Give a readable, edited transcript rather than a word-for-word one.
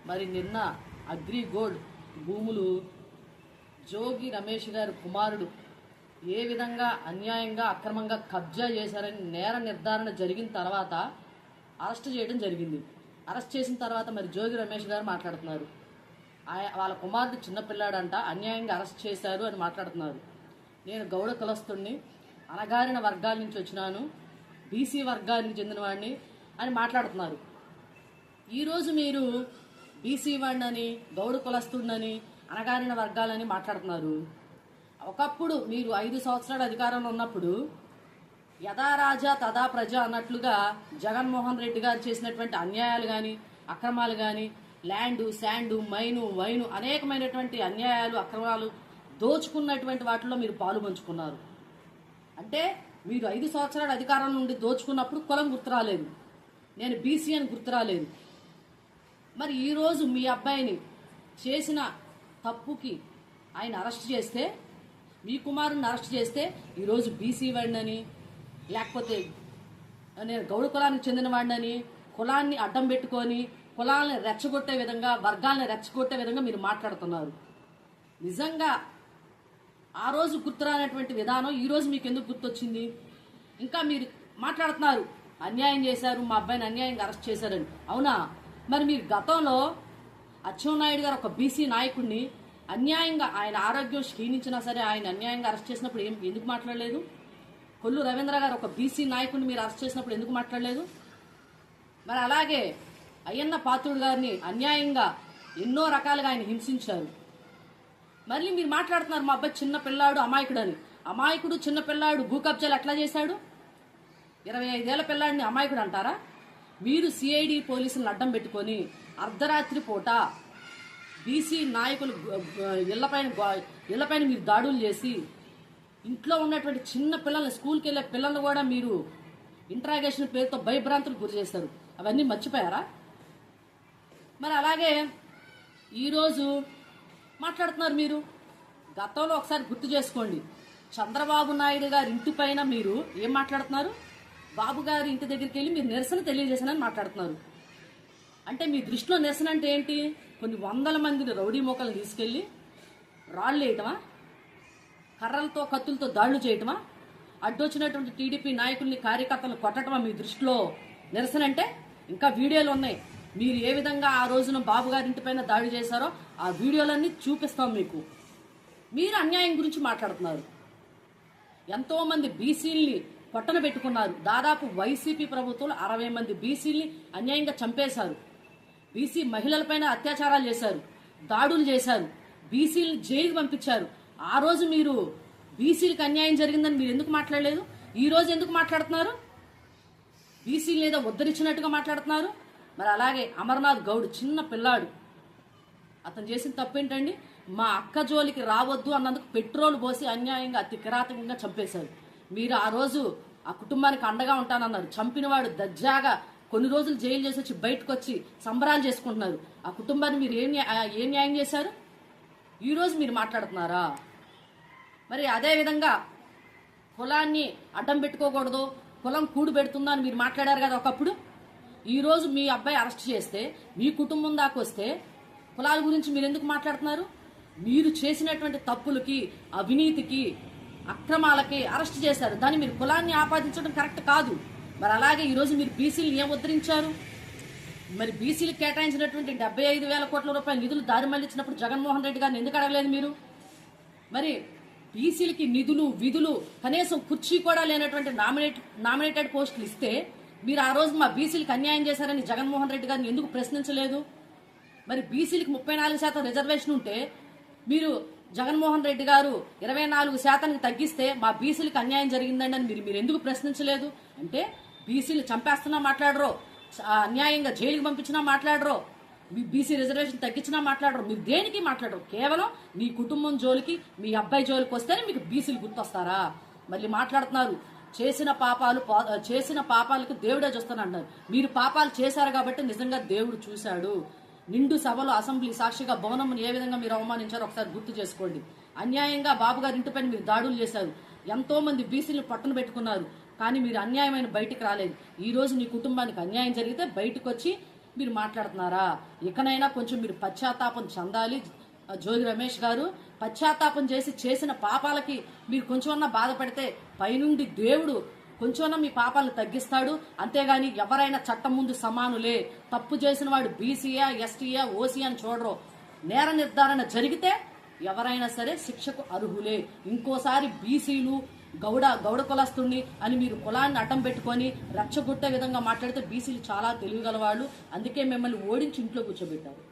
మరి నిన్న అగ్రిగోల్డ్ భూములు జోగి రమేష్ గారి కుమారుడు ఏ విధంగా అన్యాయంగా అక్రమంగా కబ్జా చేశారని నేర నిర్ధారణ జరిగిన తర్వాత అరెస్ట్ చేయడం జరిగింది. అరెస్ట్ చేసిన తర్వాత మరి జోగి రమేష్ గారు మాట్లాడుతున్నారు. వాళ్ళ కుమారుడు చిన్నపిల్లాడంట, అన్యాయంగా అరెస్ట్ చేశారు అని మాట్లాడుతున్నారు. నేను గౌడ కులస్తుడిని, అణగారిన వర్గాల నుంచి వచ్చినాను, బీసీ వర్గానికి చెందినవాడిని అని మాట్లాడుతున్నారు. ఈరోజు మీరు బీసీ వాడినని, గౌడ కులస్తుడినని, అణగారిన వర్గాలని మాట్లాడుతున్నారు. ఒకప్పుడు మీరు 5 సంవత్సరాల అధికారంలో ఉన్నప్పుడు యథా రాజా తదా ప్రజ అన్నట్లుగా జగన్మోహన్ రెడ్డి గారు చేసినటువంటి అన్యాయాలు కానీ, అక్రమాలు కానీ, ల్యాండు, శాండు, మైను, వైను అనేకమైనటువంటి అన్యాయాలు, అక్రమాలు దోచుకున్నటువంటి వాటిలో మీరు పాలు పంచుకున్నారు. అంటే మీరు 5 సంవత్సరాల అధికారం నుండి దోచుకున్నప్పుడు కులం గుర్తురాలేదు, నేను బీసీ అని గుర్తురాలేదు. మరి ఈరోజు మీ అబ్బాయిని చేసిన తప్పుకి ఆయన అరెస్ట్ చేస్తే, మీ కుమారుని అరెస్ట్ చేస్తే ఈరోజు బీసీ వాడినని, లేకపోతే నేను గౌడ కులానికి చెందిన వాడినని, కులాన్ని అడ్డం పెట్టుకొని కులాలను రెచ్చగొట్టే విధంగా, వర్గాలను రెచ్చగొట్టే విధంగా మీరు మాట్లాడుతున్నారు. నిజంగా ఆ రోజు గుర్తురానటువంటి విధానం ఈరోజు మీకు ఎందుకు గుర్తొచ్చింది? ఇంకా మీరు మాట్లాడుతున్నారు అన్యాయం చేశారు, మా అబ్బాయిని అన్యాయంగా అరెస్ట్ చేశారని. అవునా? మరి మీరు గతంలో అచ్చెన్నాయుడు గారు ఒక బీసీ నాయకుడిని అన్యాయంగా, ఆయన ఆరోగ్యం క్షీణించినా సరే ఆయన అన్యాయంగా అరెస్ట్ చేసినప్పుడు ఎందుకు మాట్లాడలేదు? కొల్లు రవీంద్ర గారు ఒక బీసీ నాయకుడిని మీరు అరెస్ట్ చేసినప్పుడు ఎందుకు మాట్లాడలేదు? మరి అలాగే అయ్యన్న పాత్రుడు గారిని అన్యాయంగా ఎన్నో రకాలుగా ఆయన హింసించారు. మళ్ళీ మీరు మాట్లాడుతున్నారు మా అబ్బాయి చిన్న పిల్లాడు, అమాయకుడు అని. అమాయకుడు, చిన్న పిల్లాడు భూ కబ్జాలు ఎట్లా చేశాడు? 25 ఏళ్ల పిల్లాడిని అమాయకుడు అంటారా? మీరు సిఐడి పోలీసులను అడ్డం పెట్టుకొని అర్ధరాత్రి పూట బీసీ నాయకులు ఇళ్లపైన మీరు దాడులు చేసి ఇంట్లో ఉన్నటువంటి చిన్న పిల్లల్ని, స్కూల్కి వెళ్ళే పిల్లల్ని కూడా మీరు ఇంట్రాగేషన్ పేరుతో భయభ్రాంతులకు గురి చేశారు. అవన్నీ మర్చిపోయారా? మరి అలాగే ఈరోజు మాట్లాడుతున్నారు మీరు. గతంలో ఒకసారి గుర్తు చేసుకోండి, చంద్రబాబు నాయుడు గారి ఇంటి పైన మీరు ఏం మాట్లాడుతున్నారు? బాబు గారి ఇంటి దగ్గరికి వెళ్ళి మీరు నిరసన తెలియజేశానని మాట్లాడుతున్నారు. అంటే మీ దృష్టిలో నిరసన అంటే ఏంటి? కొన్ని వందల మందిని రౌడీ మోకలను తీసుకెళ్ళి రాళ్ళు వేయటమా? కర్రలతో, కత్తులతో దాడులు చేయటమా? అడ్డొచ్చినటువంటి టీడీపీ నాయకుల్ని, కార్యకర్తలను కొట్టటమా మీ దృష్టిలో నిరసన అంటే? ఇంకా వీడియోలు ఉన్నాయి, మీరు ఏ విధంగా ఆ రోజున బాబు గారి ఇంటి పైన దాడి చేశారో ఆ వీడియోలన్నీ చూపిస్తాం మీకు. మీరు అన్యాయం గురించి మాట్లాడుతున్నారు. ఎంతో మంది బీసీల్ని పొట్టన పెట్టుకున్నారు. దాదాపు వైసీపీ ప్రభుత్వంలో 60 మంది బీసీల్ని అన్యాయంగా చంపేశారు. బీసీ మహిళలపైన అత్యాచారాలు చేశారు, దాడులు చేశారు, బీసీల్ని జైలుకి పంపించారు. ఆ రోజు మీరు బీసీలకు అన్యాయం జరిగిందని మీరు ఎందుకు మాట్లాడలేదు? ఈ రోజు ఎందుకు మాట్లాడుతున్నారు? బీసీలు ఏదో ఉద్ధరించినట్టుగా మాట్లాడుతున్నారు. మరి అలాగే అమర్నాథ్ గౌడ్ చిన్న పిల్లాడు, అతను చేసిన తప్పేంటండి? మా అక్క జోలికి రావద్దు అన్నందుకు పెట్రోల్ పోసి అన్యాయంగా, అతి కిరాతకంగా చంపేశారు. మీరు ఆ రోజు ఆ కుటుంబానికి అండగా ఉంటానన్నారు. చంపినవాడు దర్జాగా కొన్ని రోజులు జైలు చేసి వచ్చి బయటకు వచ్చి సంబరాలు చేసుకుంటున్నారు. ఆ కుటుంబాన్ని మీరు ఏం న్యాయం చేశారు? ఈరోజు మీరు మాట్లాడుతున్నారా? మరి అదేవిధంగా కులాన్ని అడ్డం పెట్టుకోకూడదు, కులం కూడు పెడుతుందా అని మీరు మాట్లాడారు కదా ఒకప్పుడు. ఈరోజు మీ అబ్బాయి అరెస్ట్ చేస్తే, మీ కుటుంబం దాకా వస్తే కులాల గురించి మీరు ఎందుకు మాట్లాడుతున్నారు? మీరు చేసినటువంటి తప్పులకి, అవినీతికి, అక్రమాలకి అరెస్ట్ చేశారు. దాన్ని మీరు కులాన్ని ఆపాదించడం కరెక్ట్ కాదు. మరి అలాగే ఈరోజు మీరు బీసీలు ఏం ఉద్ధరించారు? మరి బీసీలకు కేటాయించినటువంటి 75,000 కోట్ల రూపాయల నిధులు దారి మళ్లించినప్పుడు జగన్మోహన్ రెడ్డి గారిని ఎందుకు అడగలేదు మీరు? మరి బీసీలకి నిధులు, విధులు, కనీసం కుర్చీ కూడా లేనటువంటి నామినేటెడ్ పోస్టులు ఇస్తే మీరు ఆ రోజు మా బీసీలకు అన్యాయం చేశారని జగన్మోహన్ రెడ్డి గారిని ఎందుకు ప్రశ్నించలేదు? మరి బీసీలకు 34% రిజర్వేషన్ ఉంటే మీరు జగన్మోహన్ రెడ్డి గారు 24% తగ్గిస్తే మా బీసీలకు అన్యాయం జరిగిందండి అని మీరు ఎందుకు ప్రశ్నించలేదు? అంటే బీసీలు చంపేస్తున్నా మాట్లాడరు, అన్యాయంగా జైలుకి పంపించినా మాట్లాడరు, మీ బీసీ రిజర్వేషన్ తగ్గించినా మాట్లాడరు. మీరు దేనికి మాట్లాడరు? కేవలం మీ కుటుంబం జోలికి, మీ అబ్బాయి జోలికి వస్తేనే మీకు బీసీలు గుర్తొస్తారా? మళ్ళీ మాట్లాడుతున్నారు చేసిన పాపాలకు దేవుడే చూస్తానంటారు. మీరు పాపాలు చేశారు కాబట్టి నిజంగా దేవుడు చూశాడు. నిండు సభలో అసెంబ్లీ సాక్షిగా భవనమును ఏ విధంగా మీరు అవమానించారో ఒకసారి గుర్తు చేసుకోండి. అన్యాయంగా బాబు గారి ఇంటిపైన మీరు దాడులు చేశారు. ఎంతో మంది బీసీలు పట్టున పెట్టుకున్నారు. కానీ మీరు అన్యాయమైన బయటికి రాలేదు. ఈ రోజు మీ కుటుంబానికి అన్యాయం జరిగితే బయటకు వచ్చి మీరు మాట్లాడుతున్నారా? ఇకనైనా కొంచెం మీరు పశ్చాత్తాపం చెందాలి. జోగి రమేష్ గారు, పశ్చాత్తాపం చేసిన పాపాలకి మీరు కొంచెమన్నా బాధపడితే పైనుండి దేవుడు కొంచెమన్నా మీ పాపాలను తగ్గిస్తాడు. అంతేగాని ఎవరైనా చట్టం ముందు సమానులే. తప్పు చేసిన వాడు బీసీయా, ఎస్టీయా, ఓసీ అని చూడరు. నేర నిర్ధారణ జరిగితే ఎవరైనా సరే శిక్షకు అర్హులే. ఇంకోసారి బీసీలు గౌడ కులస్తుణ్ణి అని మీరు కులాన్ని అడ్డం పెట్టుకొని రెచ్చగొట్టే విధంగా మాట్లాడితే బీసీలు చాలా తెలివిగల వాళ్ళు. అందుకే మిమ్మల్ని ఓడించి ఇంట్లో కూర్చోబెట్టారు.